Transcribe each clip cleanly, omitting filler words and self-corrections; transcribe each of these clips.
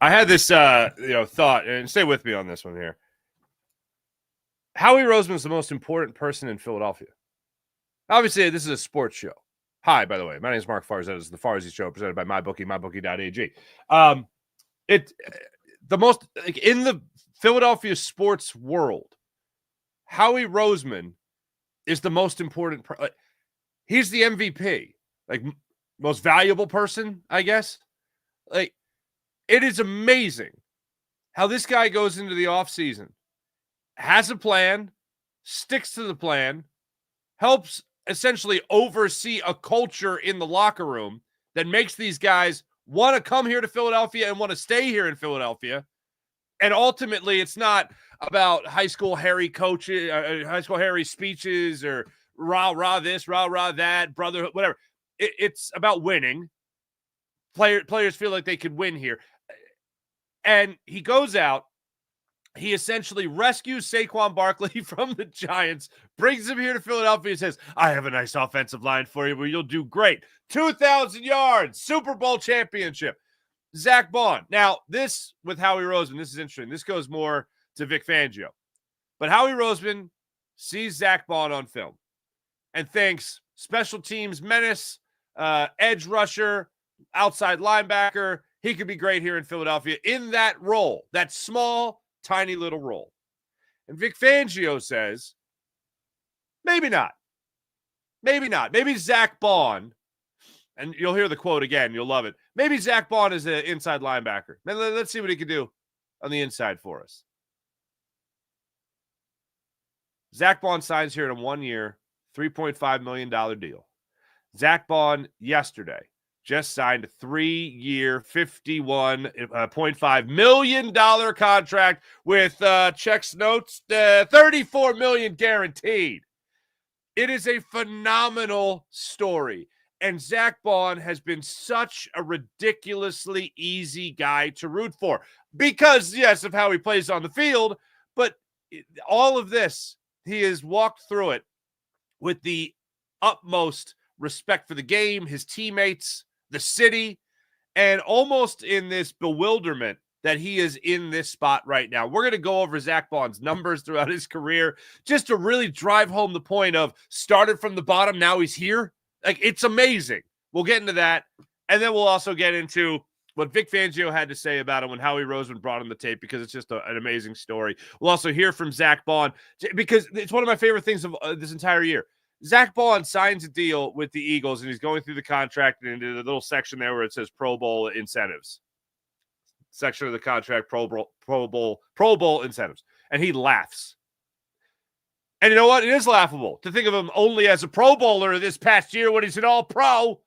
I had this, thought, and stay with me on this one here. Howie Roseman is the most important person in Philadelphia. Obviously, this is a sports show. Hi, by the way. My name is Mark Farzetta. This is the Farzy Show presented by MyBookie, mybookie.ag. The most in the Philadelphia sports world, Howie Roseman is the most important. He's the MVP, most valuable person, I guess. It is amazing how this guy goes into the offseason, has a plan, sticks to the plan, helps essentially oversee a culture in the locker room that makes these guys want to come here to Philadelphia and want to stay here in Philadelphia. And ultimately, it's not about high school Harry coaches, high school Harry speeches, or rah this, rah that, brotherhood, whatever. It's about winning. Players feel like they could win here. And he goes out. He essentially rescues Saquon Barkley from the Giants, brings him here to Philadelphia, and says, I have a nice offensive line for you where you'll do great. 2,000 yards, Super Bowl championship. Zack Baun. Now, this with Howie Roseman, this is interesting. This goes more to Vic Fangio. But Howie Roseman sees Zack Baun on film and thinks special teams menace, edge rusher, outside linebacker. He could be great here in Philadelphia in that role, that small, tiny little role. And Vic Fangio says, maybe not. Maybe not. Maybe Zack Baun, and you'll hear the quote again. You'll love it. Maybe Zack Baun is an inside linebacker. Let's see what he can do on the inside for us. Zack Baun signs here in a 1-year, $3.5 million deal. Zack Baun yesterday just signed a 3-year, $51.5 million contract with checks notes, $34 million guaranteed. It is a phenomenal story. And Zack Baun has been such a ridiculously easy guy to root for because, yes, of how he plays on the field, but all of this, he has walked through it with the utmost respect for the game, his teammates, the city, and almost in this bewilderment that he is in this spot right now. We're going to go over Zack Baun's numbers throughout his career just to really drive home the point of started from the bottom, now he's here. It's amazing. We'll get into that, and then we'll also get into what Vic Fangio had to say about it when Howie Roseman brought him the tape, because it's just an amazing story. We'll also hear from Zack Baun, because it's one of my favorite things of this entire year. Zack Baun signs a deal with the Eagles, and he's going through the contract and into the little section there where it says Pro Bowl incentives. Section of the contract, Pro Bowl incentives. And he laughs. And you know what? It is laughable to think of him only as a Pro Bowler this past year when he's an All-Pro.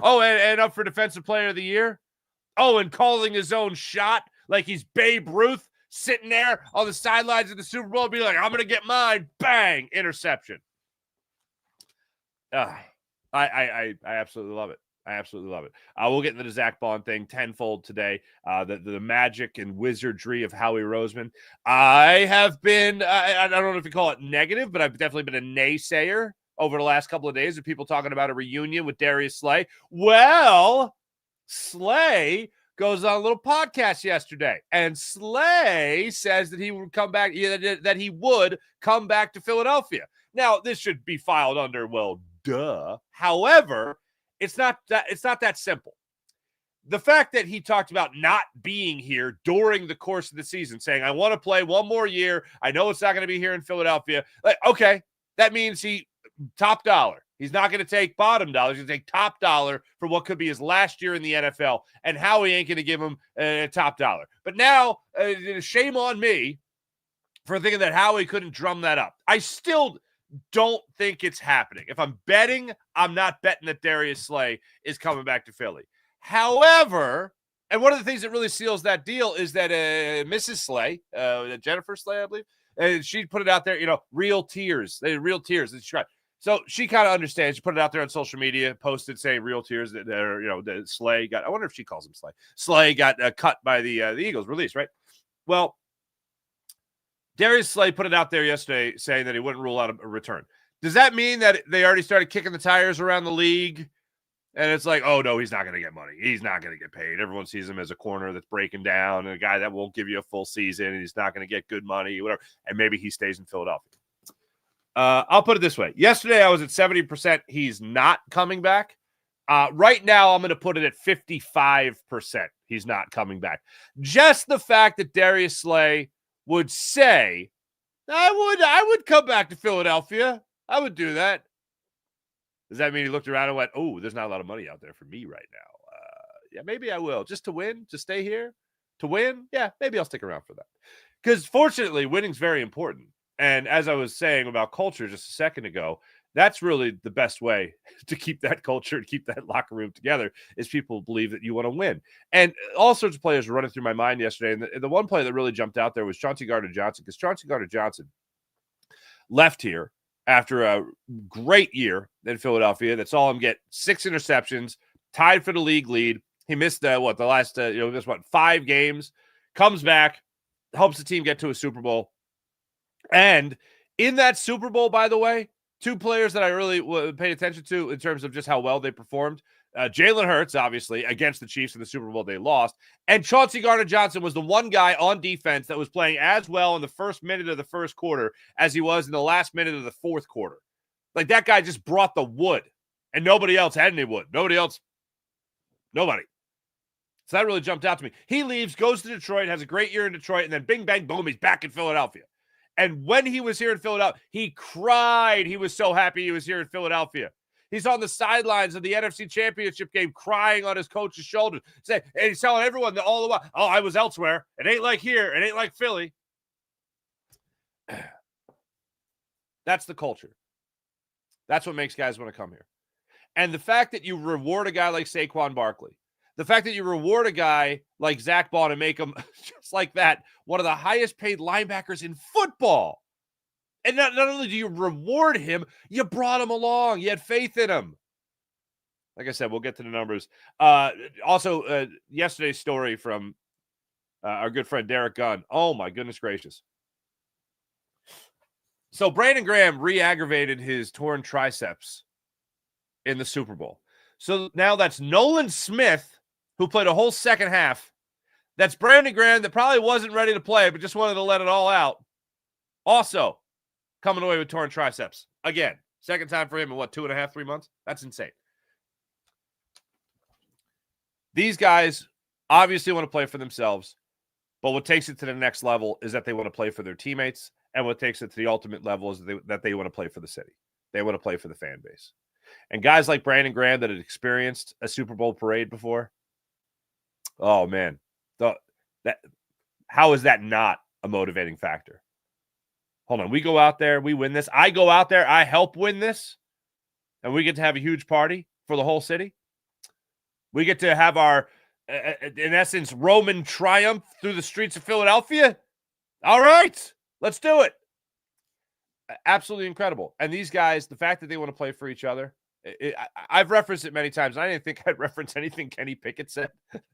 Oh, and up for Defensive Player of the Year. Oh, and calling his own shot like he's Babe Ruth, sitting there on the sidelines of the Super Bowl, be like, I'm going to get mine. Bang, interception. I absolutely love it. I absolutely love it. We'll get into the Zack Baun thing tenfold today. The magic and wizardry of Howie Roseman. I have been, I don't know if you call it negative, but I've definitely been a naysayer over the last couple of days of people talking about a reunion with Darius Slay. Well, Slay goes on a little podcast yesterday, and Slay says that he would come back, that he would come back to Philadelphia. Now, this should be filed under, well, duh. However, it's not that simple. The fact that he talked about not being here during the course of the season, saying, I want to play one more year. I know it's not going to be here in Philadelphia. Okay, that means he top dollar. He's not going to take bottom dollar. He's going to take top dollar for what could be his last year in the NFL. And Howie ain't going to give him top dollar. But now, shame on me for thinking that Howie couldn't drum that up. I still don't think it's happening. If I'm betting, I'm not betting that Darius Slay is coming back to Philly. However, and one of the things that really seals that deal is that Mrs. Slay, Jennifer Slay, I believe, she put it out there, real tears. Real tears. So she kind of understands. She put it out there on social media, posted saying real tears that that Slay got. I wonder if she calls him Slay. Slay got cut by the Eagles, released, right? Well, Darius Slay put it out there yesterday saying that he wouldn't rule out a return. Does that mean that they already started kicking the tires around the league And it's like, oh, no, he's not going to get money. He's not going to get paid. Everyone sees him as a corner that's breaking down and a guy that won't give you a full season and he's not going to get good money, whatever. And maybe he stays in Philadelphia. I'll put it this way. Yesterday, I was at 70%. He's not coming back. Right now, I'm going to put it at 55%. He's not coming back. Just the fact that Darius Slay would say, I would come back to Philadelphia. I would do that. Does that mean he looked around and went, oh, there's not a lot of money out there for me right now? Yeah, maybe I will. Just to win, to stay here, to win? Yeah, maybe I'll stick around for that. Because fortunately, winning's very important. And as I was saying about culture just a second ago, that's really the best way to keep that culture, to keep that locker room together, is people believe that you want to win. And all sorts of players were running through my mind yesterday. And the one play that really jumped out there was Chauncey Gardner-Johnson, because Chauncey Gardner-Johnson left here after a great year in Philadelphia that saw him get 6 interceptions, tied for the league lead. He missed the last 5 games, comes back, helps the team get to a Super Bowl. And in that Super Bowl, by the way, 2 players that I really paid attention to in terms of just how well they performed. Jalen Hurts, obviously, against the Chiefs in the Super Bowl they lost. And Chauncey Gardner-Johnson was the one guy on defense that was playing as well in the first minute of the first quarter as he was in the last minute of the fourth quarter. Like, that guy just brought the wood, and nobody else had any wood. Nobody. So that really jumped out to me. He leaves, goes to Detroit, has a great year in Detroit, and then bing, bang, boom, he's back in Philadelphia. And when he was here in Philadelphia, he cried. He was so happy he was here in Philadelphia. He's on the sidelines of the NFC Championship game crying on his coach's shoulder. And he's telling everyone that all the while, oh, I was elsewhere. It ain't like here. It ain't like Philly. That's the culture. That's what makes guys want to come here. And the fact that you reward a guy like Saquon Barkley, the fact that you reward a guy like Zack Baun and make him, just like that, one of the highest paid linebackers in football. And not only do you reward him, you brought him along. You had faith in him. Like I said, we'll get to the numbers. Also, yesterday's story from our good friend Derek Gunn. Oh, my goodness gracious. So Brandon Graham re-aggravated his torn triceps in the Super Bowl. So now that's Nolan Smith, who played a whole second half. That's Brandon Graham that probably wasn't ready to play, but just wanted to let it all out. Also, coming away with torn triceps. Again, second time for him in 2.5, 3 months? That's insane. These guys obviously want to play for themselves, but what takes it to the next level is that they want to play for their teammates, and what takes it to the ultimate level is that they want to play for the city. They want to play for the fan base. And guys like Brandon Graham that had experienced a Super Bowl parade before, oh, man. How is that not a motivating factor? Hold on. We go out there. We win this. I go out there. I help win this. And we get to have a huge party for the whole city. We get to have our, in essence, Roman triumph through the streets of Philadelphia. All right. Let's do it. Absolutely incredible. And these guys, the fact that they want to play for each other, I've referenced it many times. I didn't think I'd reference anything Kenny Pickett said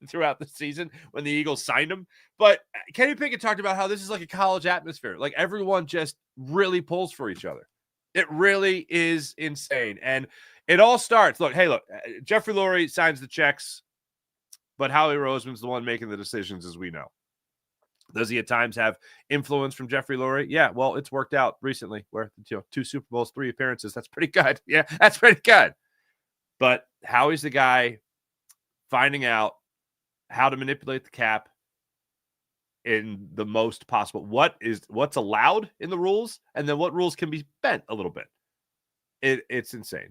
throughout the season when the Eagles signed him. But Kenny Pickett talked about how this is like a college atmosphere. Like, everyone just really pulls for each other. It really is insane. And it all starts. Look, Jeffrey Lurie signs the checks, but Howie Roseman's the one making the decisions, as we know. Does he at times have influence from Jeffrey Lurie? Yeah, well, it's worked out recently where 2 Super Bowls, 3 appearances. That's pretty good. Yeah, that's pretty good. But Howie's the guy finding out how to manipulate the cap in the most possible. What's allowed in the rules, and then what rules can be bent a little bit. It's insane.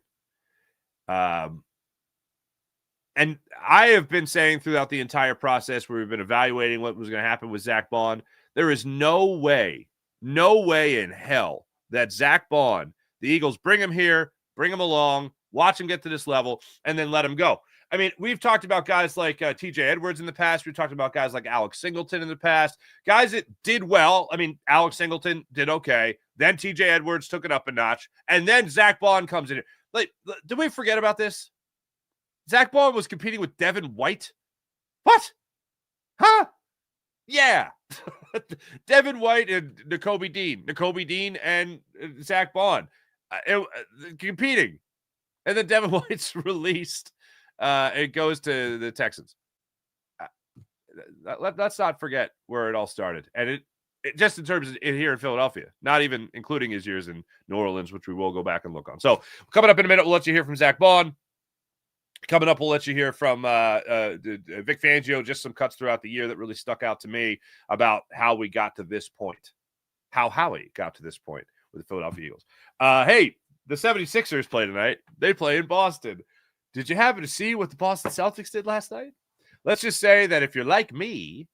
And I have been saying throughout the entire process where we've been evaluating what was going to happen with Zack Baun, there is no way in hell that Zack Baun, the Eagles, bring him here, bring him along, watch him get to this level, and then let him go. I mean, we've talked about guys like TJ Edwards in the past. We've talked about guys like Alex Singleton in the past. Guys that did well. I mean, Alex Singleton did okay. Then TJ Edwards took it up a notch. And then Zack Baun comes in. Like, did we forget about this? Zack Baun was competing with Devin White. What? Huh? Yeah. Devin White and Nakobe Dean. Nakobe Dean and Zack Baun competing. And then Devin White's released It goes to the Texans. Let's not forget where it all started. And it just in terms of here in Philadelphia, not even including his years in New Orleans, which we will go back and look on. So coming up in a minute, we'll let you hear from Zack Baun. Coming up, we'll let you hear from Vic Fangio, just some cuts throughout the year that really stuck out to me about how we got to this point, how Howie got to this point with the Philadelphia Eagles. Hey, the 76ers play tonight. They play in Boston. Did you happen to see what the Boston Celtics did last night? Let's just say that if you're like me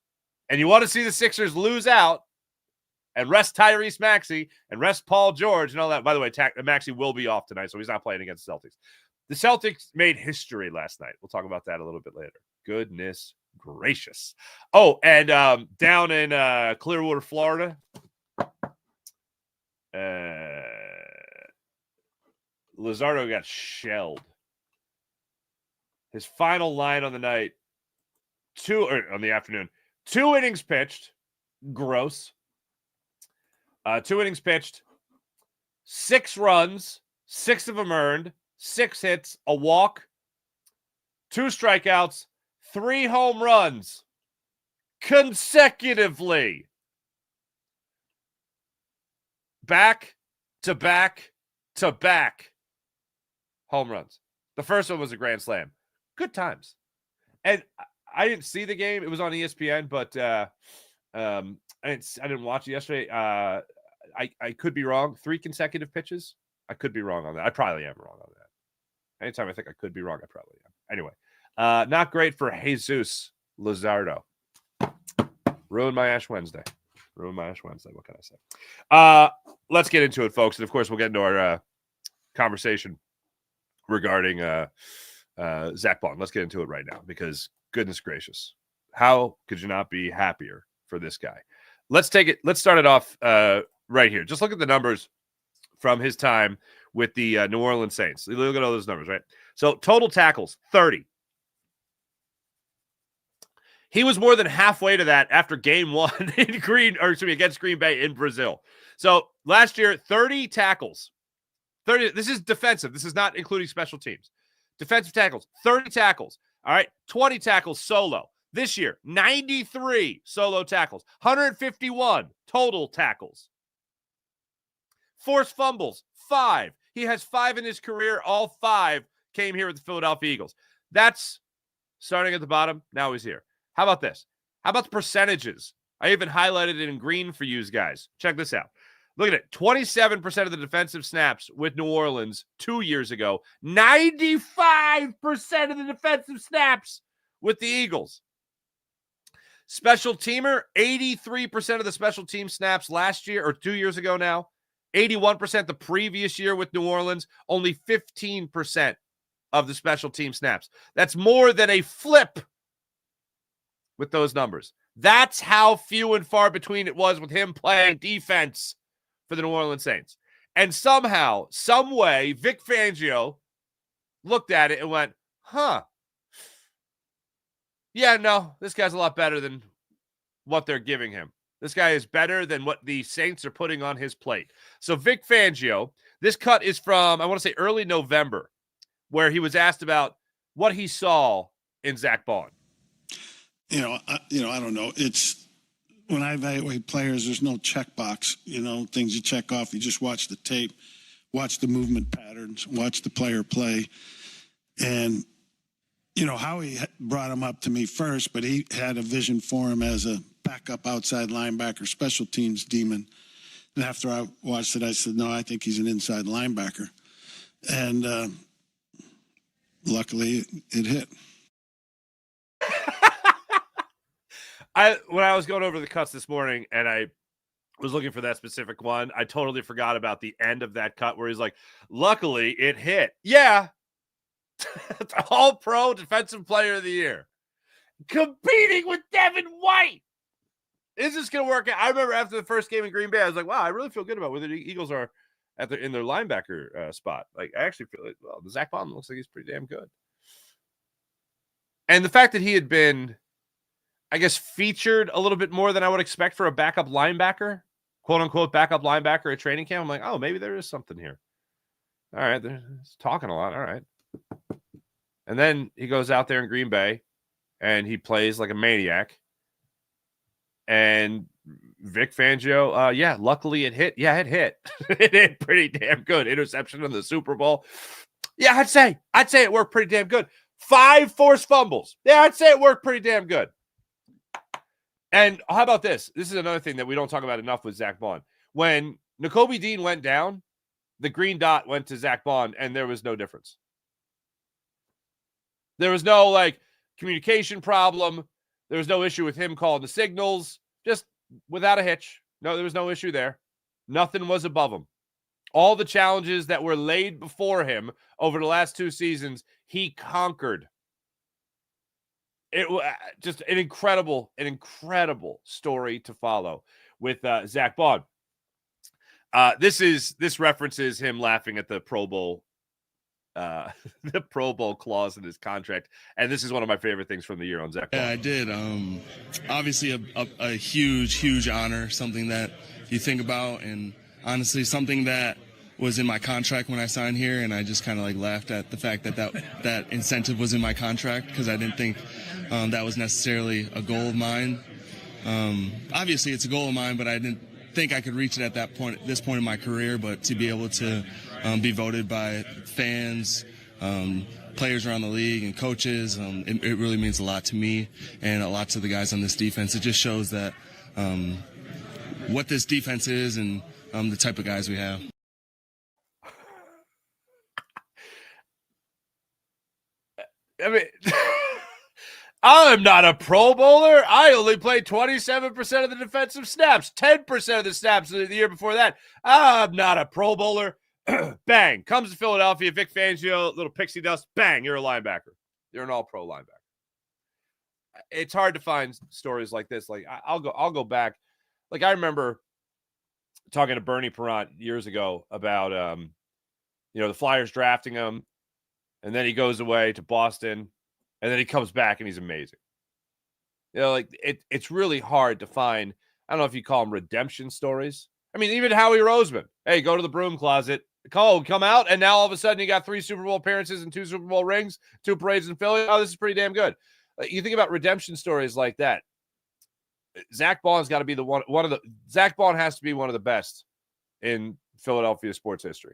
and you want to see the Sixers lose out and rest Tyrese Maxey and rest Paul George and all that, by the way, Maxey will be off tonight, so he's not playing against the Celtics. The Celtics made history last night. We'll talk about that a little bit later. Goodness gracious. Oh, and down in Clearwater, Florida, Luzardo got shelled. His final line on the night, on the afternoon, 2 innings pitched. Gross. 2 innings pitched, 6 runs, 6 of them earned, 6 hits, a walk, 2 strikeouts, 3 home runs consecutively. Back to back to back home runs. The first one was a grand slam. Good times. And I didn't see the game. It was on ESPN, but I didn't watch it yesterday. I could be wrong. 3 consecutive pitches. I could be wrong on that. I probably am wrong on that. Anytime I think I could be wrong, I probably am. Anyway, not great for Jesus Luzardo. Ruined my Ash Wednesday. What can I say? Let's get into it, folks. And, of course, we'll get into our conversation regarding Zack Baun. Let's get into it right now because, goodness gracious, how could you not be happier for this guy? Let's start it off right here. Just look at the numbers from his time with the New Orleans Saints. Look at all those numbers, right? So total tackles, 30. He was more than halfway to that after game 1 against Green Bay in Brazil. So last year, 30 tackles. 30. This is defensive. This is not including special teams. Defensive tackles, 30 tackles. All right, 20 tackles solo. This year, 93 solo tackles, 151 total tackles. Forced fumbles, 5. He has 5 in his career. All 5 came here with the Philadelphia Eagles. That's starting at the bottom. Now he's here. How about this? How about the percentages? I even highlighted it in green for you guys. Check this out. Look at it. 27% of the defensive snaps with New Orleans 2 years ago. 95% of the defensive snaps with the Eagles. Special teamer, 83% of the special team snaps last year or 2 years ago now. 81% the previous year with New Orleans. Only 15% of the special team snaps. That's more than a flip with those numbers. That's how few and far between it was with him playing defense for the New Orleans Saints. And somehow, some way, Vic Fangio looked at it and went, yeah, no, this guy's a lot better than what they're giving him. This guy is better than what the Saints are putting on his plate. So Vic Fangio, this cut is from, I want to say early November, where he was asked about what he saw in Zack Baun. I don't know. It's when I evaluate players, there's no checkbox, things you check off. You just watch the tape, watch the movement patterns, watch the player play. And, Howie brought him up to me first, but he had a vision for him as a backup outside linebacker, special teams demon. And after I watched it, I said, no, I think he's an inside linebacker. And luckily it hit. When I was going over the cuts this morning and I was looking for that specific one, I totally forgot about the end of that cut where he's like, luckily it hit. Yeah. All-Pro Defensive Player of the Year. Competing with Devin White. Is this going to work out? I remember after the first game in Green Bay, I was like, wow, I really feel good about where the Eagles are in their linebacker spot. Like, I actually feel like, well, the Zack Baun looks like he's pretty damn good. And the fact that he had been, I guess, featured a little bit more than I would expect for a backup linebacker, quote unquote, backup linebacker at training camp. I'm like, oh, maybe there is something here. All right. They're talking a lot. All right. And then he goes out there in Green Bay and he plays like a maniac. And Vic Fangio, luckily it hit. Yeah, it hit. It hit pretty damn good. Interception in the Super Bowl. Yeah, I'd say it worked pretty damn good. 5 forced fumbles. Yeah, I'd say it worked pretty damn good. And how about this? This is another thing that we don't talk about enough with Zack Baun. When Nakobe Dean went down, the green dot went to Zack Baun, and there was no difference. There was no, communication problem. There was no issue with him calling the signals. Just without a hitch. No, there was no issue there. Nothing was above him. All the challenges that were laid before him over the last 2 seasons, he conquered. It was just an incredible story to follow with Zack Baun. This references him laughing at the Pro Bowl, the Pro Bowl clause in his contract, and this is one of my favorite things from the year on Zack Baun. Yeah, I did. Obviously, a huge honor, something that you think about, and honestly, something that was in my contract when I signed here, and I just kind of laughed at the fact that incentive was in my contract because I didn't think that was necessarily a goal of mine. Obviously, it's a goal of mine, but I didn't think I could reach it at this point in my career. But to be able to be voted by fans, players around the league, and coaches, it really means a lot to me and a lot to the guys on this defense. It just shows that what this defense is and the type of guys we have. I mean, I'm not a Pro Bowler. I only played 27% of the defensive snaps, 10% of the snaps the year before that. I'm not a Pro Bowler. Bang. Comes to Philadelphia, Vic Fangio, little pixie dust. Bang, you're a linebacker. You're an all-pro linebacker. It's hard to find stories like this. I'll go back. I remember talking to Bernie Perrant years ago about the Flyers drafting him. And then he goes away to Boston, and then he comes back, and he's amazing. It's really hard to find, I don't know if you call them redemption stories. I mean, even Howie Roseman. Hey, go to the broom closet. Come out, and now all of a sudden you got 3 Super Bowl appearances and 2 Super Bowl rings, 2 parades in Philly. Oh, this is pretty damn good. You think about redemption stories like that. Zack Baun's got to be Zack Baun has to be one of the best in Philadelphia sports history.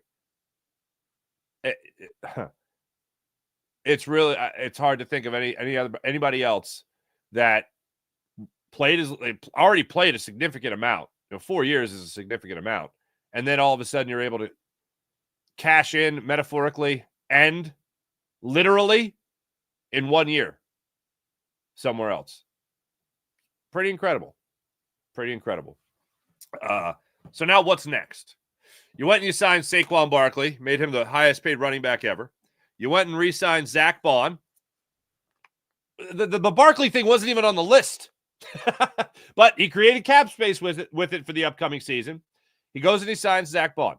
It's hard to think of anybody else that already played a significant amount. 4 years is a significant amount. And then all of a sudden you're able to cash in metaphorically and literally in 1 year somewhere else. Pretty incredible. So now what's next? You went and you signed Saquon Barkley, made him the highest paid running back ever. You went and re-signed Zack Baun. The Barkley thing wasn't even on the list. But he created cap space with it for the upcoming season. He goes and he signs Zack Baun.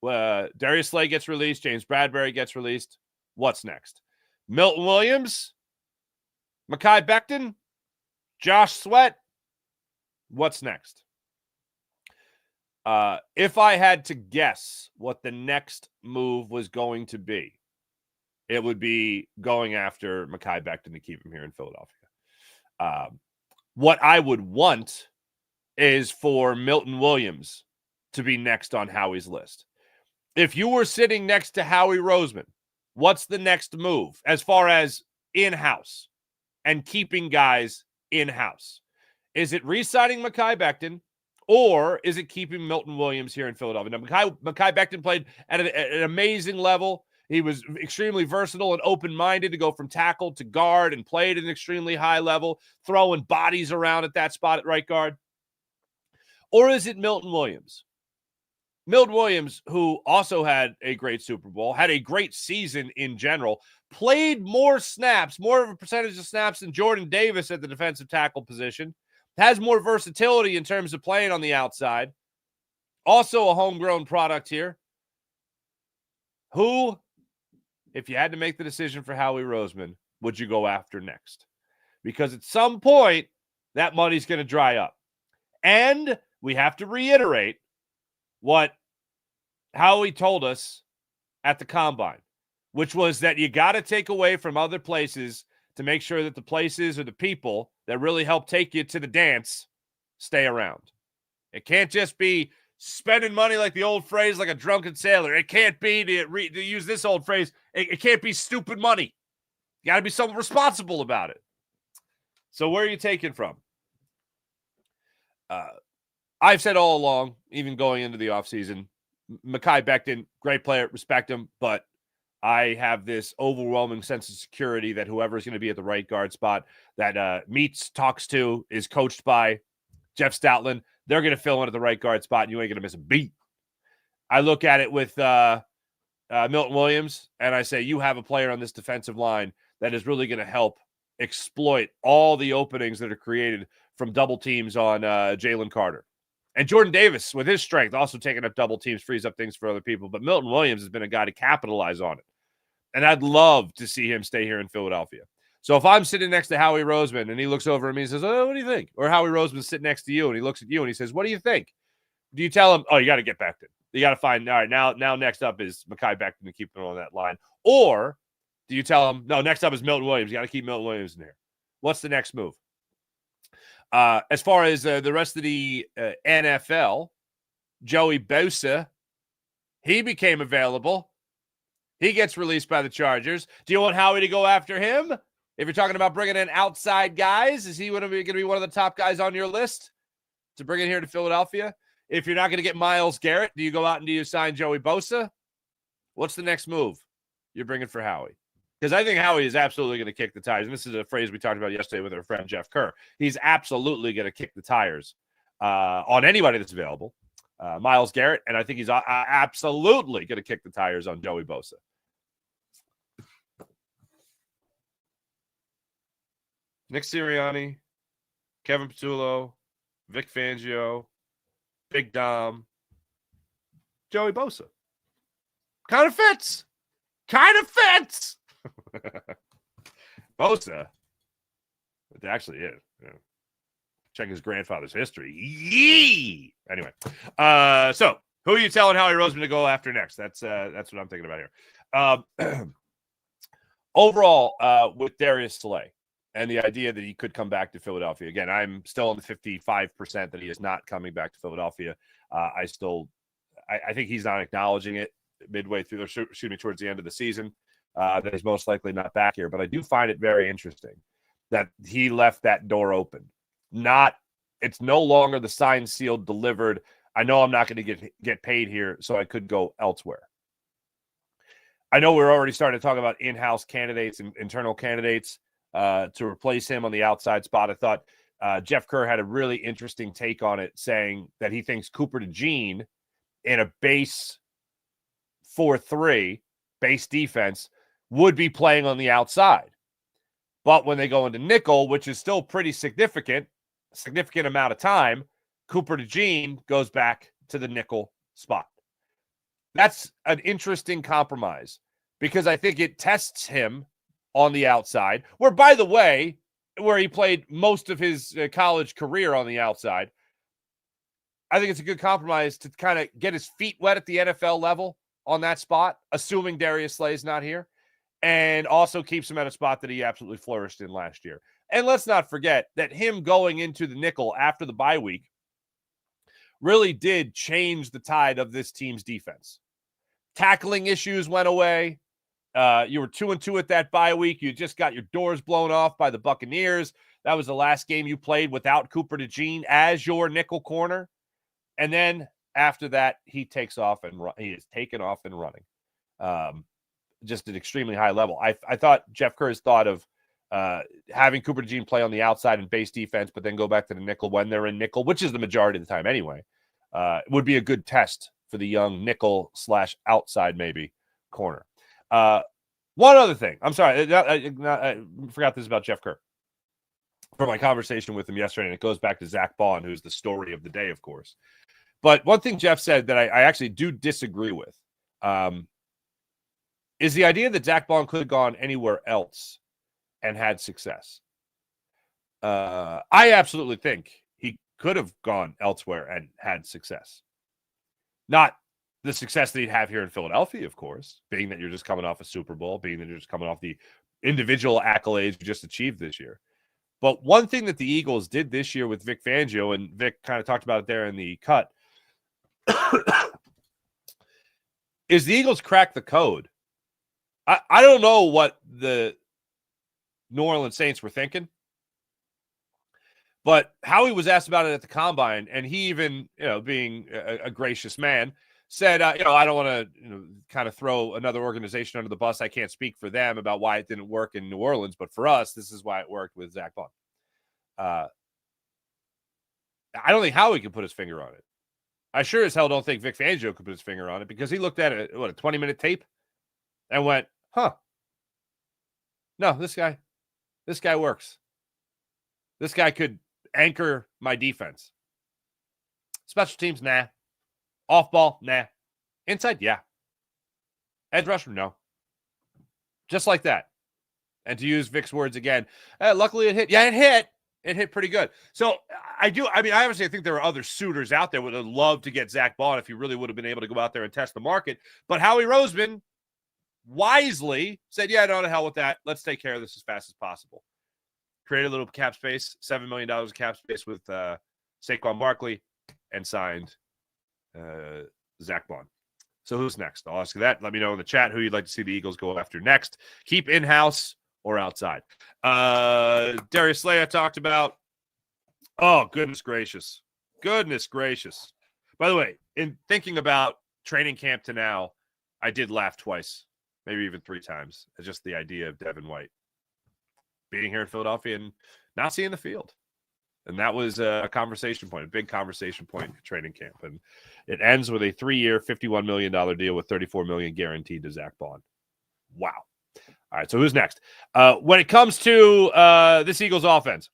Darius Slay gets released. James Bradbury gets released. What's next? Milton Williams? Mekhi Becton? Josh Sweat? What's next? If I had to guess what the next move was going to be, it would be going after Mekhi Becton to keep him here in Philadelphia. What I would want is for Milton Williams to be next on Howie's list. If you were sitting next to Howie Roseman, what's the next move as far as in-house and keeping guys in-house? Is it re-signing Mekhi Becton, or is it keeping Milton Williams here in Philadelphia? Now, Mekhi Becton played at an amazing level. He was extremely versatile and open-minded to go from tackle to guard and played at an extremely high level, throwing bodies around at that spot at right guard. Or is it Milton Williams? Milton Williams, who also had a great Super Bowl, had a great season in general, played more snaps, more of a percentage of snaps than Jordan Davis at the defensive tackle position, has more versatility in terms of playing on the outside, also a homegrown product here. Who, if you had to make the decision for Howie Roseman, would you go after next? Because at some point, that money's going to dry up. And we have to reiterate what Howie told us at the Combine. which was that you got to take away from other places to make sure that the places or the people that really help take you to the dance stay around. It can't just be spending money like the old phrase, like a drunken sailor. It can't be, to use this old phrase, it can't be stupid money. You got to be somewhat responsible about it. So where are you taking from? I've said all along, even going into the offseason, Mekhi Becton, great player, respect him, but I have this overwhelming sense of security that whoever is going to be at the right guard spot that Meets talks to, is coached by Jeff Stoutland, they're going to fill in at the right guard spot, and you ain't going to miss a beat. I look at it with Milton Williams, and I say, you have a player on this defensive line that is really going to help exploit all the openings that are created from double teams on Jalen Carter. And Jordan Davis, with his strength, also taking up double teams, frees up things for other people. But Milton Williams has been a guy to capitalize on it. And I'd love to see him stay here in Philadelphia. So if I'm sitting next to Howie Roseman and he looks over at me and says, oh, what do you think? Or Howie Roseman's sitting next to you and he looks at you and he says, what do you think? Do you tell him, oh, you got to get Becton. You got to find, all right, now next up is Mekhi Becton to keep him on that line. Or do you tell him, no, next up is Milton Williams. You got to keep Milton Williams in here. What's the next move? As far as the rest of the NFL, Joey Bosa, he became available. He gets released by the Chargers. Do you want Howie to go after him? If you're talking about bringing in outside guys, is he going to be one of the top guys on your list to bring in here to Philadelphia? If you're not going to get Myles Garrett, do you go out and do you sign Joey Bosa? What's the next move you're bringing for Howie? Because I think Howie is absolutely going to kick the tires. And this is a phrase we talked about yesterday with our friend Jeff Kerr. He's absolutely going to kick the tires on anybody that's available. Myles Garrett, and I think he's absolutely going to kick the tires on Joey Bosa. Nick Sirianni, Kevin Patullo, Vic Fangio, Big Dom, Joey Bosa. Kind of fits. Bosa. It actually is. Yeah. Check his grandfather's history. Yee! Anyway. So who are you telling Howie Roseman to go after next? That's what I'm thinking about here. Overall, with Darius Slay and the idea that he could come back to Philadelphia. Again, I'm still on the 55% that he is not coming back to Philadelphia. I think he's not acknowledging it midway through, towards the end of the season, that he's most likely not back here. But I do find it very interesting that he left that door open. It's no longer the signed, sealed, delivered. I know I'm not going to get paid here, so I could go elsewhere. I know we're already starting to talk about in-house candidates and internal candidates to replace him on the outside spot. I thought Jeff Kerr had a really interesting take on it, saying that he thinks Cooper DeJean in a base 4-3, base defense, would be playing on the outside. But when they go into nickel, which is still pretty significant amount of time, Cooper DeJean goes back to the nickel spot. That's an interesting compromise because I think it tests him on the outside, where, by the way, where he played most of his college career on the outside. I think it's a good compromise to kind of get his feet wet at the NFL level on that spot, assuming Darius Slay is not here, and also keeps him at a spot that he absolutely flourished in last year. And let's not forget that him going into the nickel after the bye week really did change the tide of this team's defense. Tackling issues went away. You were 2-2 at that bye week. You just got your doors blown off by the Buccaneers. That was the last game you played without Cooper DeJean as your nickel corner. And then after that, he takes off and he is taken off and running. Just an extremely high level. I thought Jeff Kerr's thought of having Cooper DeJean play on the outside in base defense, but then go back to the nickel when they're in nickel, which is the majority of the time anyway, would be a good test for the young nickel / outside maybe corner. One other thing. I'm sorry. I forgot this about Jeff Kerr from my conversation with him yesterday, and it goes back to Zack Baun, who's the story of the day, of course. But one thing Jeff said that I actually do disagree with is the idea that Zack Baun could have gone anywhere else and had success. I absolutely think he could have gone elsewhere and had success. Not the success that he'd have here in Philadelphia, of course, being that you're just coming off a Super Bowl, being that you're just coming off the individual accolades you just achieved this year. But one thing that the Eagles did this year with Vic Fangio, and Vic kind of talked about it there in the cut, is the Eagles cracked the code. I don't know what the New Orleans Saints were thinking, but Howie was asked about it at the Combine, and he even, being a gracious man, said, I don't want to, kind of throw another organization under the bus. I can't speak for them about why it didn't work in New Orleans, but for us, this is why it worked with Zack Baun. I don't think Howie could put his finger on it. I sure as hell don't think Vic Fangio could put his finger on it, because he looked at it, a 20-minute tape, and went, no, this guy works. This guy could anchor my defense. Special teams, nah. Off ball, nah. Inside, yeah. Edge rusher, no. Just like that. And to use Vic's words again, luckily it hit. Yeah, it hit. It hit pretty good. So I obviously think there are other suitors out there who would have loved to get Zack Baun if he really would have been able to go out there and test the market. But Howie Roseman wisely said, yeah, no, to hell with that. Let's take care of this as fast as possible. Created a little cap space, $7 million of cap space with Saquon Barkley, and signed Zack Baun. So who's next? I'll ask you that. Let me know in the chat who you'd like to see the Eagles go after next. Keep in-house or outside. Darius Slay I talked about. Oh, goodness gracious. Goodness gracious. By the way, in thinking about training camp to now, I did laugh twice, maybe even 3 times. It's just the idea of Devin White being here in Philadelphia and not seeing the field. And that was a conversation point, a big conversation point at training camp. And it ends with a 3-year, $51 million deal with $34 million guaranteed to Zack Baun. Wow. All right, so who's next? When it comes to this Eagles offense,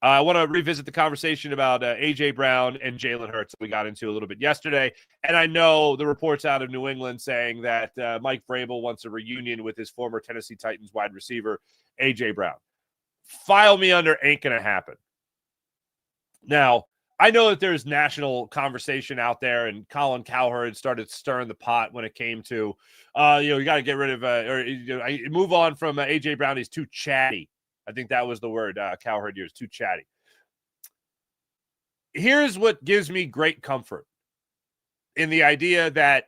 I want to revisit the conversation about A.J. Brown and Jalen Hurts that we got into a little bit yesterday. And I know the reports out of New England saying that Mike Vrabel wants a reunion with his former Tennessee Titans wide receiver, A.J. Brown. File me under, ain't going to happen. Now, I know that there's national conversation out there, and Colin Cowherd started stirring the pot when it came to, you got to get rid of move on from A.J. Brown. He's too chatty. I think that was the word Cowherd used, too chatty. Here's what gives me great comfort in the idea that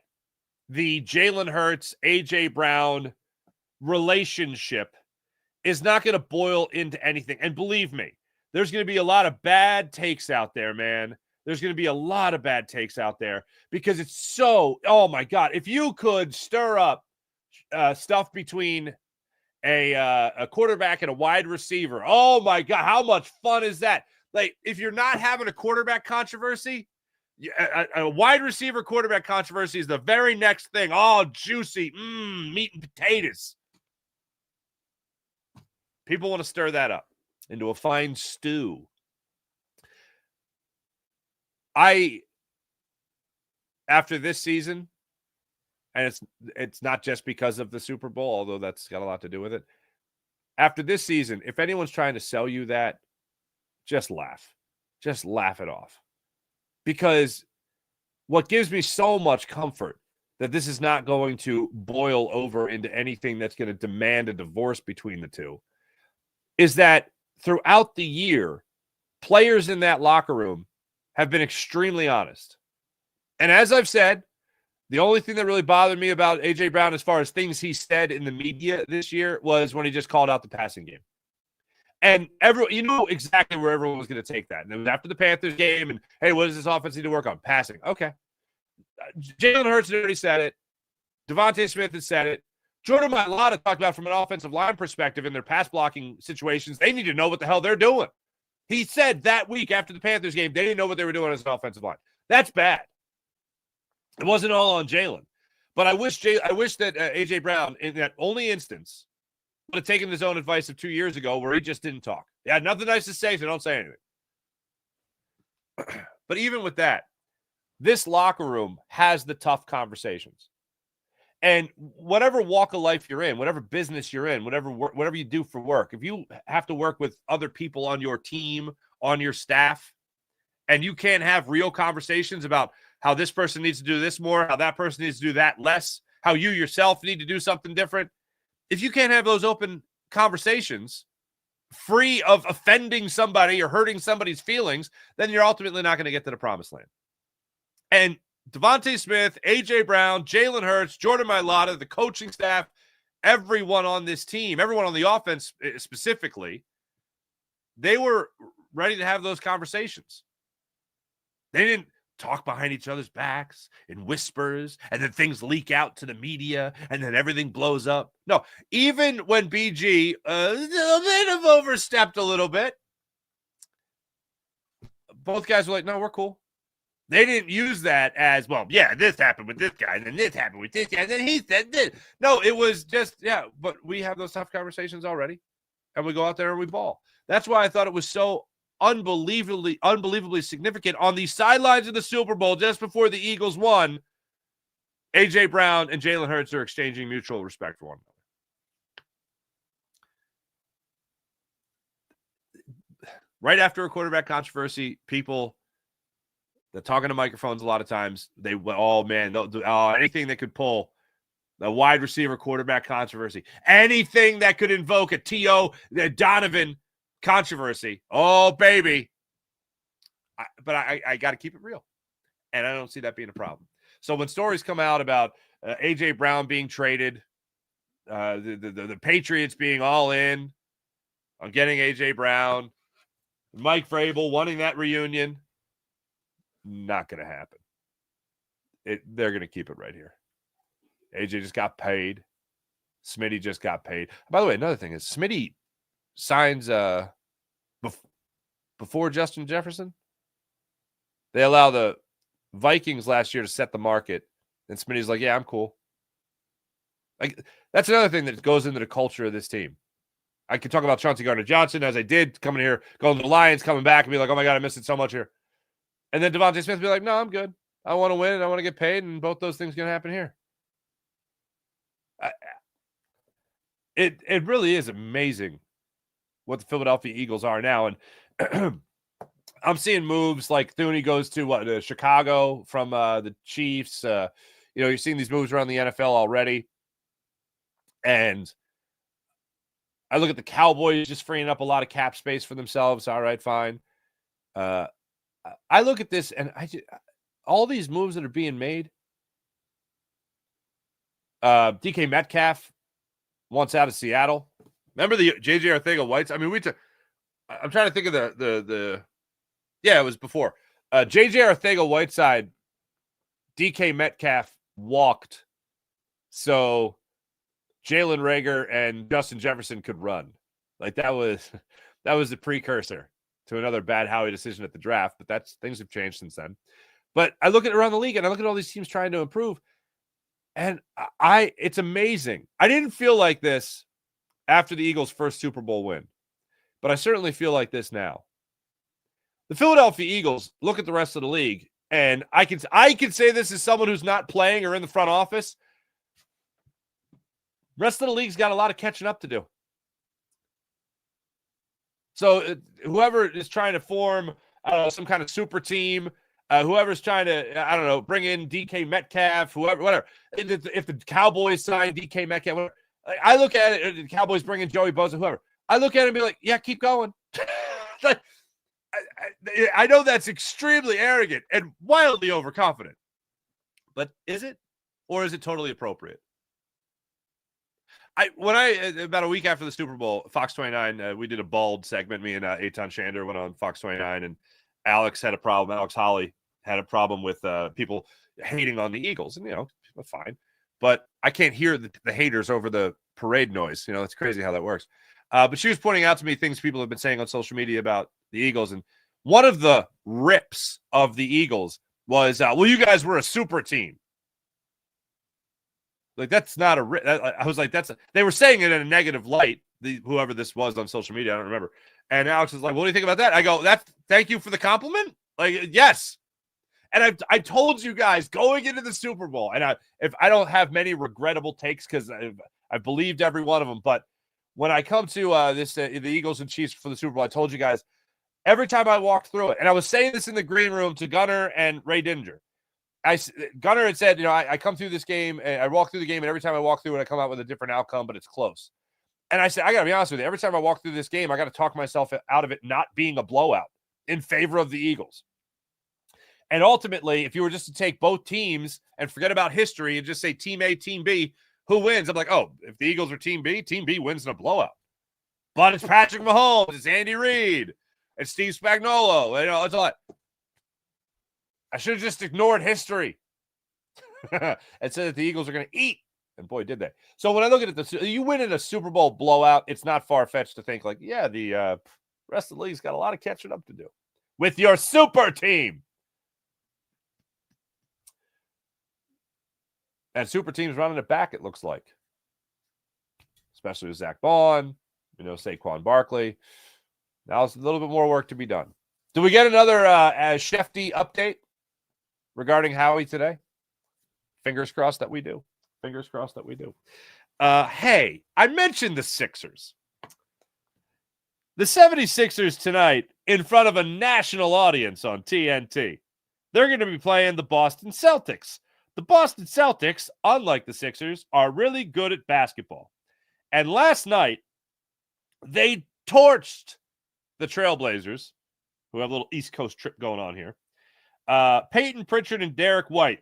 the Jalen Hurts, A.J. Brown relationship is not going to boil into anything. And believe me, there's going to be a lot of bad takes out there, man. There's going to be a lot of bad takes out there because it's so, oh my God, if you could stir up stuff between a quarterback and a wide receiver, oh my God, how much fun is that? Like, if you're not having a quarterback controversy, a wide receiver quarterback controversy is the very next thing. Oh, juicy, meat and potatoes. People want to stir that up into a fine stew. After this season, and it's not just because of the Super Bowl, although that's got a lot to do with it. After this season, if anyone's trying to sell you that, just laugh. Just laugh it off. Because what gives me so much comfort that this is not going to boil over into anything that's going to demand a divorce between the two is that throughout the year, players in that locker room have been extremely honest. And as I've said, the only thing that really bothered me about A.J. Brown as far as things he said in the media this year was when he just called out the passing game. And you know exactly where everyone was going to take that. And it was after the Panthers game, and, hey, what does this offense need to work on? Passing. Okay. Jalen Hurts had already said it. Devontae Smith had said it. Jordan Mailata talked about from an offensive line perspective in their pass blocking situations, they need to know what the hell they're doing. He said that week after the Panthers game, they didn't know what they were doing as an offensive line. That's bad. It wasn't all on Jalen. But I wish that A.J. Brown, in that only instance, would have taken his own advice of 2 years ago where he just didn't talk. He had nothing nice to say, so don't say anything. But even with that, this locker room has the tough conversations. And whatever walk of life you're in, whatever business you're in, whatever you do for work, if you have to work with other people on your team, on your staff, and you can't have real conversations about how this person needs to do this more, how that person needs to do that less, how you yourself need to do something different. If you can't have those open conversations free of offending somebody or hurting somebody's feelings, then you're ultimately not going to get to the promised land. And Devontae Smith, A.J. Brown, Jalen Hurts, Jordan Mailata, the coaching staff, everyone on this team, everyone on the offense specifically, they were ready to have those conversations. They didn't talk behind each other's backs in whispers, and then things leak out to the media, and then everything blows up. No, even when BG may have overstepped a little bit, both guys were like, no, we're cool. They didn't use that as, well, yeah, this happened with this guy, and then this happened with this guy, and then he said this. No, it was just, yeah, but we have those tough conversations already, and we go out there and we ball. That's why I thought it was so unbelievably significant on the sidelines of the Super Bowl just before the Eagles won. A.J. Brown and Jalen Hurts are exchanging mutual respect for one another. Right after a quarterback controversy, people, they're talking to microphones a lot of times. They, oh, man, they'll do anything that could pull the wide receiver quarterback controversy, anything that could invoke a T.O. Donovan controversy. Oh, baby. But I got to keep it real. And I don't see that being a problem. So when stories come out about A.J. Brown being traded, the Patriots being all in on getting A.J. Brown, Mike Vrabel wanting that reunion, not going to happen. They're going to keep it right here. A.J. just got paid. Smitty just got paid. By the way, another thing is Smitty signs before Justin Jefferson. They allow the Vikings last year to set the market, and Smitty's like, yeah, I'm cool. Like, that's another thing that goes into the culture of this team. I could talk about Chauncey Gardner-Johnson, as I did coming here, going to the Lions, coming back and be like, oh my God, I missed it so much here. And then Devontae Smith be like, no, I'm good. I want to win and I want to get paid, and both those things going to happen here. It really is amazing what the Philadelphia Eagles are now. And I'm seeing moves like Thuney goes to Chicago from the Chiefs. You're seeing these moves around the NFL already. And I look at the Cowboys just freeing up a lot of cap space for themselves. All right, fine. I look at this, and all these moves that are being made. DK Metcalf wants out of Seattle. Remember the J.J. Arcega-Whites? I mean, I'm trying to think of the yeah, it was before. J.J. Arcega-Whiteside, DK Metcalf walked so Jalen Reagor and Justin Jefferson could run. Like, that was the precursor to another bad Howie decision at the draft, but things have changed since then. But I look at around the league, and I look at all these teams trying to improve, and it's amazing. I didn't feel like this after the Eagles' first Super Bowl win, but I certainly feel like this now. The Philadelphia Eagles look at the rest of the league, and I can say this as someone who's not playing or in the front office. The rest of the league's got a lot of catching up to do. So whoever is trying to form some kind of super team, whoever's trying to, bring in DK Metcalf, whatever. If the Cowboys sign DK Metcalf, whatever, I look at it, the Cowboys bring in Joey Bosa, whoever. I look at it and be like, yeah, keep going. I know that's extremely arrogant and wildly overconfident, but is it, or is it totally appropriate? About a week after the Super Bowl, Fox 29, we did a bald segment. Me and Eitan Shander went on Fox 29, and Alex Holly had a problem with people hating on the Eagles, and fine, but I can't hear the haters over the parade noise. It's crazy how that works. But she was pointing out to me things people have been saying on social media about the Eagles, and one of the rips of the Eagles was, well, you guys were a super team. Like, that's not I was like, they were saying it in a negative light, whoever this was on social media, I don't remember. And Alex was like, what do you think about that? I go, thank you for the compliment. Like, yes. And I told you guys going into the Super Bowl, and if I don't have many regrettable takes because I believed every one of them, but when I come to the Eagles and Chiefs for the Super Bowl, I told you guys every time I walked through it, and I was saying this in the green room to Gunner and Ray Dinger, Gunnar had said, I come through this game and I walk through the game, and every time I walk through it, I come out with a different outcome, but it's close. And I said, I got to be honest with you. Every time I walk through this game, I got to talk myself out of it not being a blowout in favor of the Eagles. And ultimately, if you were just to take both teams and forget about history and just say team A, team B, who wins? I'm like, oh, if the Eagles are team B wins in a blowout. But it's Patrick Mahomes, it's Andy Reid, it's Steve Spagnuolo. It's a lot. I should have just ignored history and said that the Eagles are going to eat. And boy, did they. So when I look at it, you win in a Super Bowl blowout, it's not far-fetched to think like, yeah, the rest of the league's got a lot of catching up to do with your super team. And super team's running it back, it looks like. Especially with Zack Baun, Saquon Barkley. Now it's a little bit more work to be done. Do we get another Shefty update regarding Howie today? Fingers crossed that we do. Fingers crossed that we do. Hey, I mentioned the Sixers. The 76ers tonight in front of a national audience on TNT. They're going to be playing the Boston Celtics. The Boston Celtics, unlike the Sixers, are really good at basketball. And last night, they torched the Trailblazers, who have a little East Coast trip going on here. Peyton Pritchard and Derek White.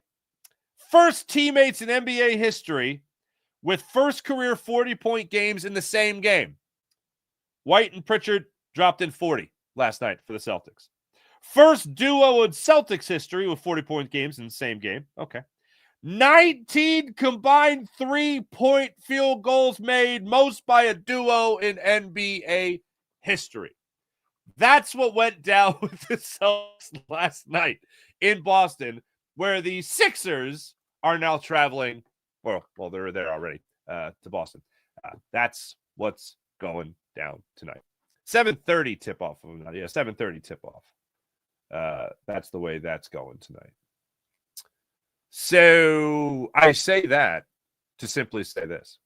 First teammates in NBA history with first career 40-point games in the same game. White and Pritchard dropped in 40 last night for the Celtics. First duo in Celtics history with 40-point games in the same game. Okay. 19 combined 3-point field goals made, most by a duo in NBA history. That's what went down with the Celtics last night in Boston, where the Sixers are now traveling. Well, they're there already to Boston. That's what's going down tonight. 7:30 tip-off. Yeah, 7:30 tip-off. That's the way that's going tonight. So I say that to simply say this.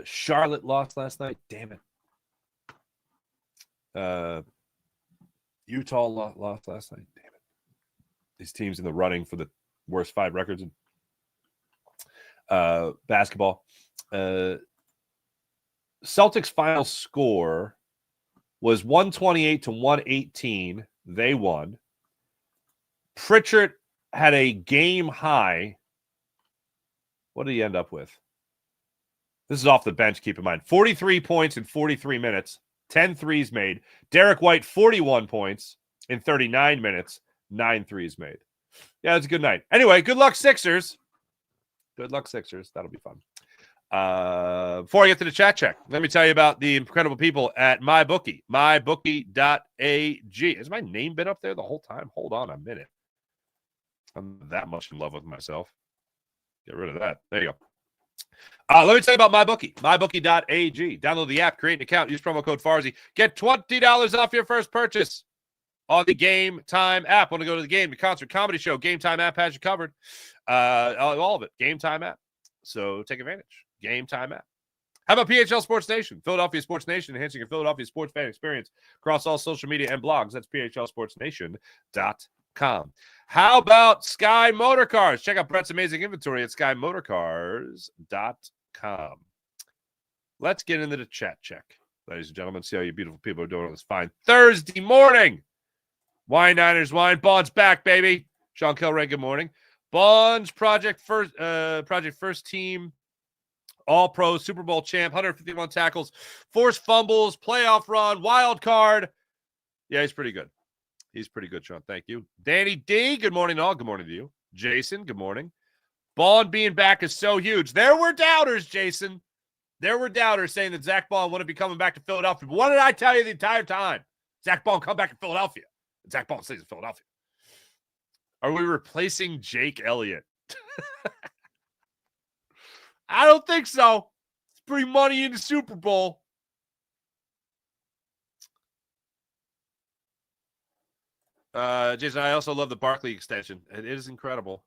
Charlotte lost last night. Damn it. Utah lost last night. Damn it. These teams in the running for the worst 5 records in basketball. Celtics final score was 128-118. They won. Pritchard had a game high. What did he end up with? This is off the bench, keep in mind. 43 points in 43 minutes, 10 threes made. Derek White, 41 points in 39 minutes, 9 threes made. Yeah, it's a good night. Anyway, good luck, Sixers. Good luck, Sixers. That'll be fun. Before I get to the chat check, let me tell you about the incredible people at MyBookie. MyBookie.ag. Has my name been up there the whole time? Hold on a minute. I'm that much in love with myself. Get rid of that. There you go. Let me tell you about MyBookie. MyBookie.ag. Download the app, create an account, use promo code Farzy. Get $20 off your first purchase on the Game Time app. Want to go to the game, the concert, comedy show, Game Time app has you covered. All of it. Game Time app. So take advantage. Game Time app. How about PHL Sports Nation? Philadelphia Sports Nation, enhancing your Philadelphia sports fan experience across all social media and blogs. That's PHLSportsNation.com. How about Sky Motorcars? Check out Brett's amazing inventory at SkyMotorcars.com. Let's get into the chat check, ladies and gentlemen. See how you beautiful people are doing on this fine Thursday morning. Wine Niners Wine. Bond's back, baby. Sean Kilray, good morning. Bond's Project First Team, All-Pro, Super Bowl champ, 151 tackles, forced fumbles, playoff run, wild card. Yeah, he's pretty good. He's pretty good, Sean. Thank you. Danny D, good morning all. Good morning to you. Jason, good morning. Baun being back is so huge. There were doubters, Jason. There were doubters saying that Zack Baun wouldn't be coming back to Philadelphia. But what did I tell you the entire time? Zack Baun come back to Philadelphia. And Zack Baun stays in Philadelphia. Are we replacing Jake Elliott? I don't think so. It's pretty money in the Super Bowl. Jason, I also love the Barkley extension. It is incredible.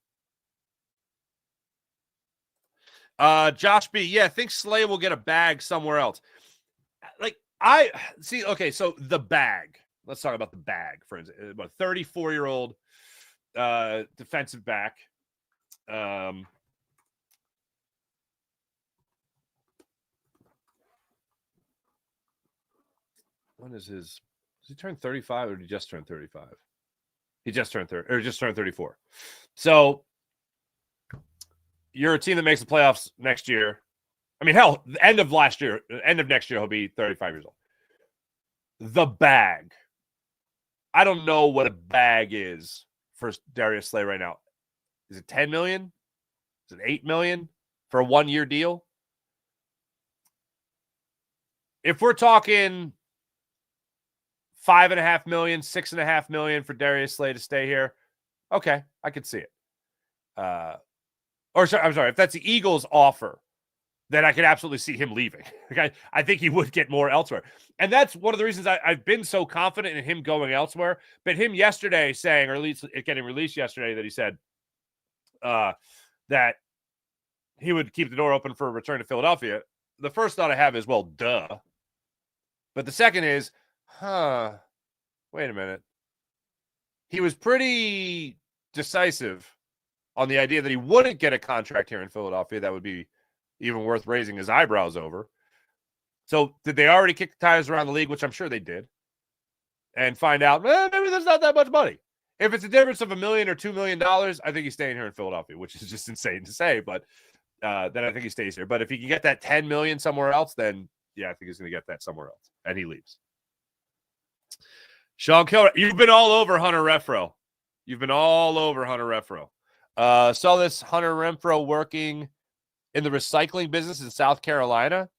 Josh B, yeah, I think Slay will get a bag somewhere else. Okay, so the bag. Let's talk about the bag, for instance. About a 34-year-old defensive back. When is his? Does he turn 35 or did he just turn 35? He just turned 30 or just turned 34. So you're a team that makes the playoffs next year. I mean, hell, the end of next year, he'll be 35 years old. The bag. I don't know what a bag is for Darius Slay right now. Is it 10 million? Is it 8 million for a 1-year deal? If we're talking 5.5 million, 6.5 million for Darius Slay to stay here, okay, I could see it. I'm sorry, if that's the Eagles' offer, then I could absolutely see him leaving. Okay, I think he would get more elsewhere. And that's one of the reasons I've been so confident in him going elsewhere. But him yesterday saying, or at least it getting released yesterday, that he said that he would keep the door open for a return to Philadelphia. The first thought I have is, well, duh. But the second is, wait a minute. He was pretty decisive on the idea that he wouldn't get a contract here in Philadelphia that would be even worth raising his eyebrows over. So did they already kick the tires around the league, which I'm sure they did, and find out, maybe there's not that much money? If it's a difference of $1 million or $2 million, I think he's staying here in Philadelphia, which is just insane to say, but then I think he stays here. But if he can get that $10 million somewhere else, then yeah, I think he's going to get that somewhere else, and he leaves. Sean Kilmer, you've been all over Hunter Renfrow. Saw this Hunter Renfrow working in the recycling business in South Carolina.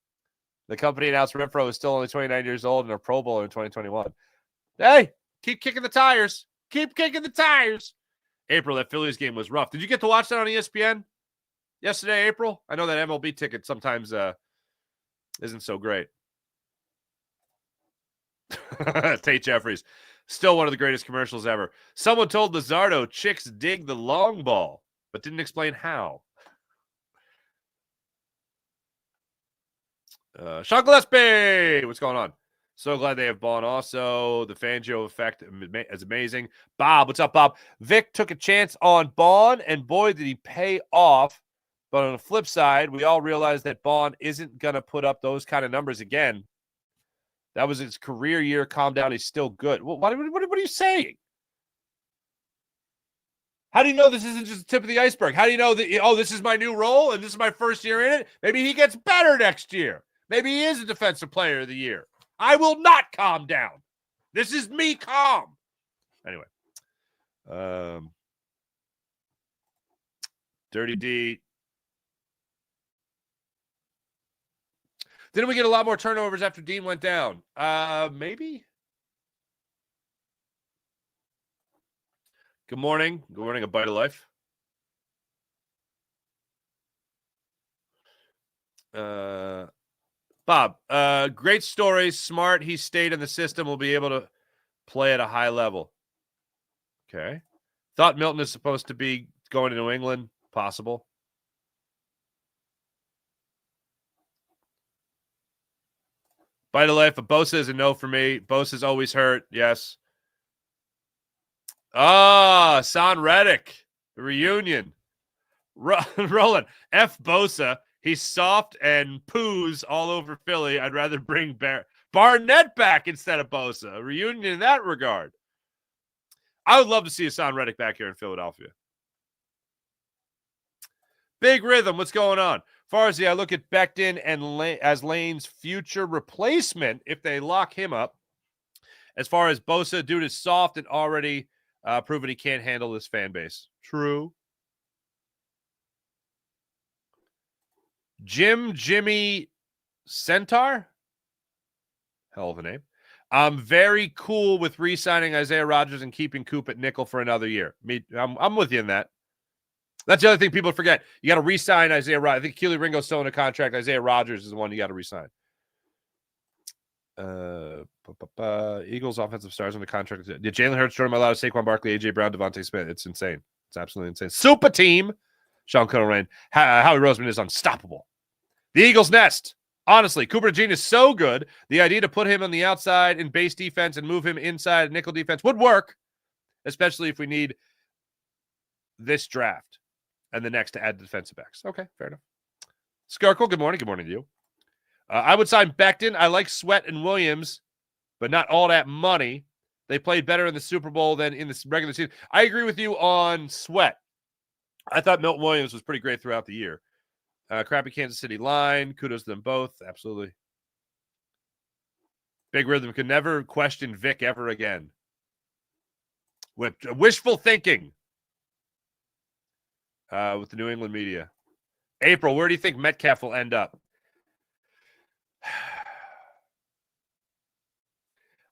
The company announced Renfrow is still only 29 years old and a Pro Bowler in 2021. Hey, keep kicking the tires. April, that Phillies game was rough. Did you get to watch that on ESPN yesterday, April? I know that MLB ticket sometimes isn't so great. Tate Jeffries, still one of the greatest commercials ever. Someone told Lizardo chicks dig the long ball, but didn't explain how. Sean Gillespie, what's going on? So glad they have Baun also. The Fangio effect is amazing. Bob, what's up, Bob? Vic took a chance on Baun, and boy, did he pay off. But on the flip side, we all realize that Baun isn't going to put up those kind of numbers again. That was his career year. Calm down. He's still good. What are you saying? How do you know this isn't just the tip of the iceberg? How do you know that, this is my new role and this is my first year in it? Maybe he gets better next year. Maybe he is a defensive player of the year. I will not calm down. This is me calm. Anyway. Dirty D. Didn't we get a lot more turnovers after Dean went down? Maybe. Good morning. Good morning, A Bite of Life. Bob, great story. Smart. He stayed in the system. Will be able to play at a high level. Okay. Thought Milton is supposed to be going to New England. Possible. Bite of Life. But Bosa is a no for me. Bosa's always hurt. Yes. Son Reddick. The reunion. Roland. F. Bosa. He's soft and poos all over Philly. I'd rather bring Barnett back instead of Bosa. A reunion in that regard. I would love to see a Son Reddick back here in Philadelphia. Big Rhythm. What's going on? Farzi, I look at Becton and as Lane's future replacement if they lock him up. As far as Bosa, dude is soft and already proven he can't handle this fan base. True. Jimmy Centaur? Hell of a name. I'm very cool with re-signing Isaiah Rodgers and keeping Coop at nickel for another year. I'm with you in that. That's the other thing people forget. You got to re-sign Isaiah Rodgers. I think Keely Ringo's still in a contract. Isaiah Rodgers is the one you got to re-sign. Eagles offensive stars on the contract. Did Jalen Hurts, Jordan Mailata, Saquon Barkley, A.J. Brown, Devontae Smith? It's insane. It's absolutely insane. Super team. Sean Conrain. Howie Roseman is unstoppable. The Eagles nest. Honestly, Cooper DeJean is so good. The idea to put him on the outside in base defense and move him inside nickel defense would work, especially if we need this draft and the next to add defensive backs. Okay, fair enough. Skarkle, good morning. Good morning to you. I would sign Becton. I like Sweat and Williams, but not all that money. They played better in the Super Bowl than in the regular season. I agree with you on Sweat. I thought Milton Williams was pretty great throughout the year. Crappy Kansas City line. Kudos to them both. Absolutely. Big Rhythm could never question Vic ever again. With wishful thinking with the New England media. April, where do you think Metcalf will end up?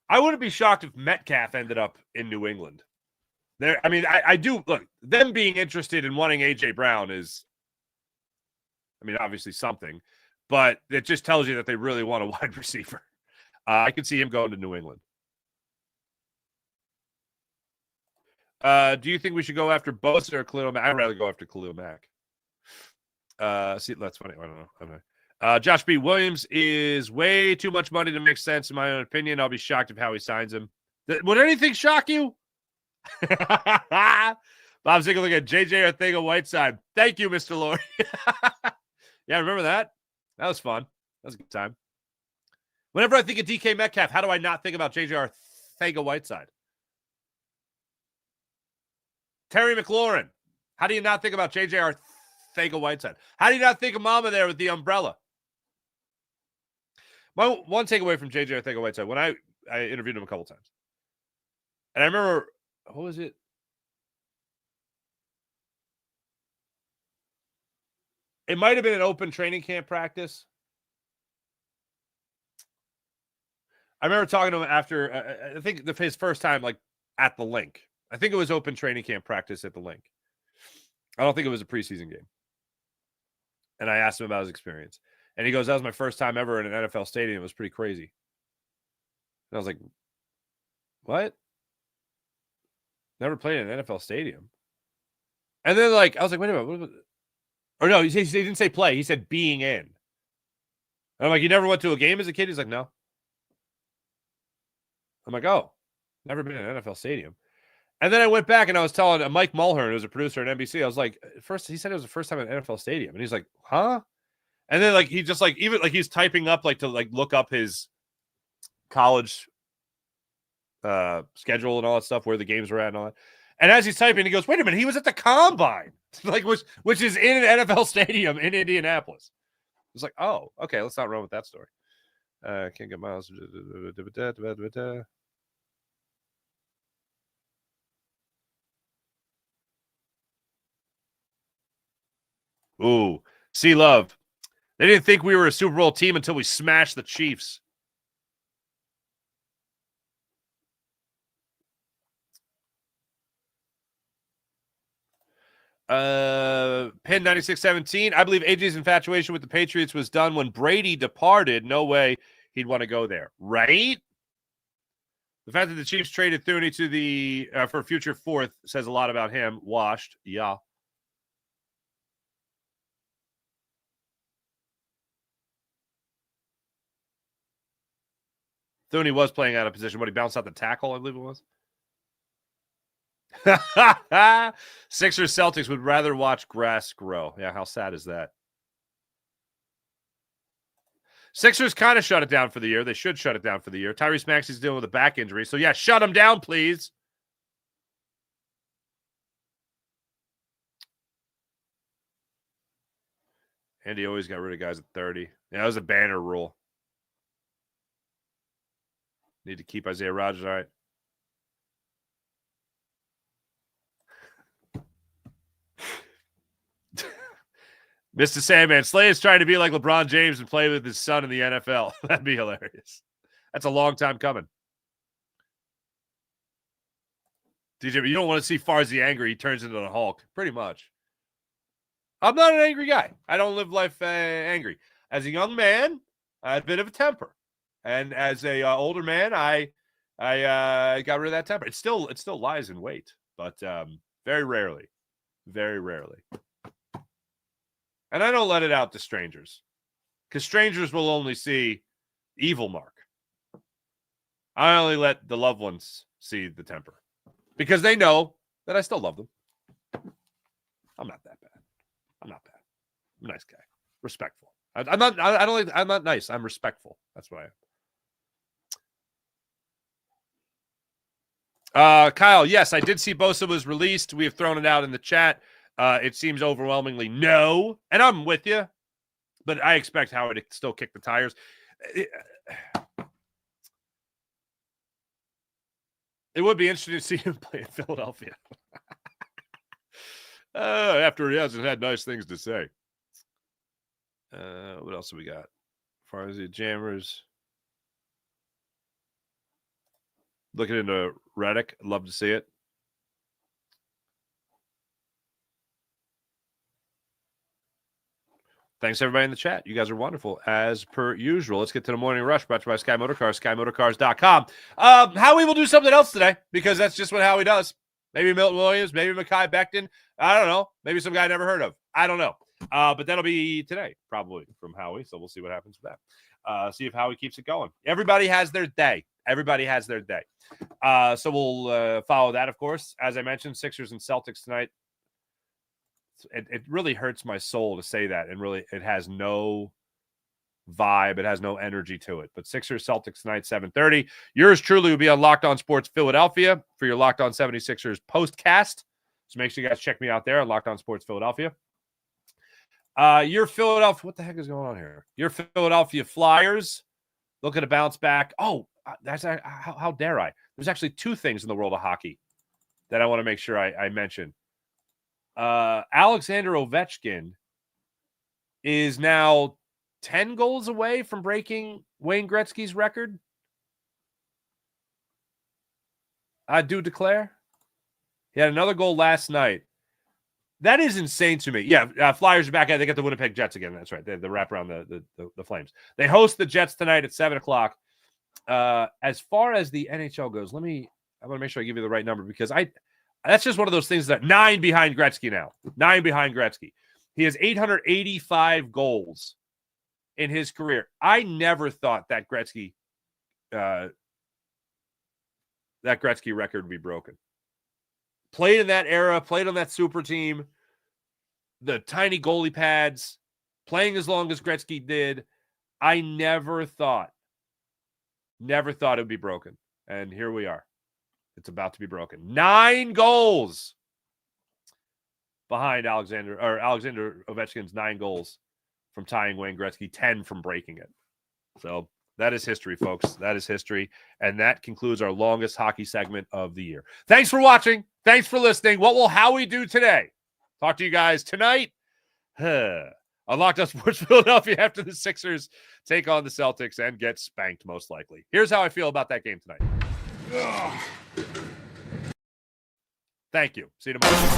I wouldn't be shocked if Metcalf ended up in New England. I do look, them being interested in wanting A.J. Brown is, obviously something, but it just tells you that they really want a wide receiver. I could see him going to New England. Do you think we should go after Bosa or Khalil Mack? I'd rather go after Khalil Mack. See, that's funny. I don't know. Josh B. Williams is way too much money to make sense, in my own opinion. I'll be shocked if Howie signs him. Would anything shock you? Bob Ziegler looking at JJ Arcega-Whiteside. Thank you, Mr. Lord. Yeah, remember that? That was fun. That was a good time. Whenever I think of DK Metcalf, how do I not think about JJ Arcega-Whiteside? Terry McLaurin. How do you not think about JJ Arcega-Whiteside? How do you not think of Mama there with the umbrella? My one takeaway from JJ Arcega-Whiteside, when I interviewed him a couple times, and I remember, what was it? It might have been an open training camp practice. I remember talking to him after, I think his first time, like, at the link. I think it was open training camp practice at the link. I don't think it was a preseason game. And I asked him about his experience. And he goes, that was my first time ever in an NFL stadium. It was pretty crazy. And I was like, what? Never played in an NFL stadium. And then, like, I was like, wait a minute. What was it? Or no, he didn't say play. He said being in. And I'm like, you never went to a game as a kid? He's like, no. I'm like, oh, never been in an NFL stadium. And then I went back and I was telling Mike Mulhern, who was a producer at NBC, I was like, first, he said it was the first time in an NFL stadium. And he's like, huh? And then, like, he just, like, even, like, he's typing up, like, to, like, look up his college schedule and all that stuff, where the games were at and all that. And as he's typing, he goes, wait a minute, he was at the Combine, like, which is in an NFL stadium in Indianapolis. It's like, oh, okay, let's not run with that story. Can't get miles. Ooh, C Love. They didn't think we were a Super Bowl team until we smashed the Chiefs. Pin 9617. I believe AJ's infatuation with the Patriots was done when Brady departed. No way he'd want to go there. Right? The fact that the Chiefs traded Thuney to the for future fourth says a lot about him. Washed. Yeah. Thuney was playing out of position, but he bounced out the tackle, I believe it was. Sixers Celtics would rather watch grass grow. Yeah, how sad is that? Sixers kind of shut it down for the year. They should shut it down for the year. Tyrese Maxey's dealing with a back injury. So, yeah, shut him down, please. Andy always got rid of guys at 30. Yeah, that was a banner rule. Need to keep Isaiah Rodgers, all right. Mr. Sandman, Slay is trying to be like LeBron James and play with his son in the NFL. That'd be hilarious. That's a long time coming. DJ, but you don't want to see Farzy angry. He turns into the Hulk. Pretty much. I'm not an angry guy. I don't live life angry. As a young man, I had a bit of a temper. And as a older man, I got rid of that temper. It still lies in wait, but very rarely. Very rarely. And I don't let it out to strangers, because strangers will only see evil Mark. I only let the loved ones see the temper, because they know that I still love them. I'm not that bad. I'm not bad. I'm a nice guy. Respectful. I'm not nice. I'm respectful. That's what I am. Kyle, yes, I did see Bosa was released. We have thrown it out in the chat. It seems overwhelmingly no. And I'm with you. But I expect Howard to still kick the tires. It would be interesting to see him play in Philadelphia. After he hasn't had nice things to say. What else do we got? As far as the Jammers. Looking into Reddick. I'd love to see it. Thanks, everybody in the chat. You guys are wonderful, as per usual. Let's get to the morning rush, brought to you by Sky Motorcars, SkyMotorcars.com. Howie will do something else today, because that's just what Howie does. Maybe Milton Williams, maybe Mekhi Becton. I don't know. Maybe some guy I never heard of. I don't know. But that'll be today, probably, from Howie. So we'll see what happens with that. See if Howie keeps it going. Everybody has their day. Everybody has their day. So we'll follow that, of course. As I mentioned, Sixers and Celtics tonight. It really hurts my soul to say that, and really it has no vibe. It has no energy to it. But Sixers, Celtics tonight, 7:30. Yours truly will be on Locked On Sports Philadelphia for your Locked On 76ers postcast. So make sure you guys check me out there on Locked On Sports Philadelphia. Your Philadelphia, what the heck is going on here? Your Philadelphia Flyers looking to bounce back. Oh, that's how dare I? There's actually two things in the world of hockey that I want to make sure I mention. Alexander Ovechkin is now 10 goals away from breaking Wayne Gretzky's record. I do declare. He had another goal last night. That is insane to me. Yeah, Flyers are back at. They got the Winnipeg Jets again. That's right. They wrap around the Flames. They host the Jets tonight at 7:00. As far as the NHL goes, I want to make sure I give you the right number, because that's just one of those things that 9 behind Gretzky now. 9 behind Gretzky. He has 885 goals in his career. I never thought that Gretzky record would be broken. Played in that era, played on that super team, the tiny goalie pads, playing as long as Gretzky did. I never thought it would be broken. And here we are. It's about to be broken. 9 goals behind Alexander Ovechkin's 9 goals from tying Wayne Gretzky, 10 from breaking it. So that is history, folks. That is history. And that concludes our longest hockey segment of the year. Thanks for watching. Thanks for listening. What will Howie do today? Talk to you guys tonight on Locked On Sports Philadelphia after the Sixers take on the Celtics and get spanked, most likely. Here's how I feel about that game tonight. Thank you. See you tomorrow.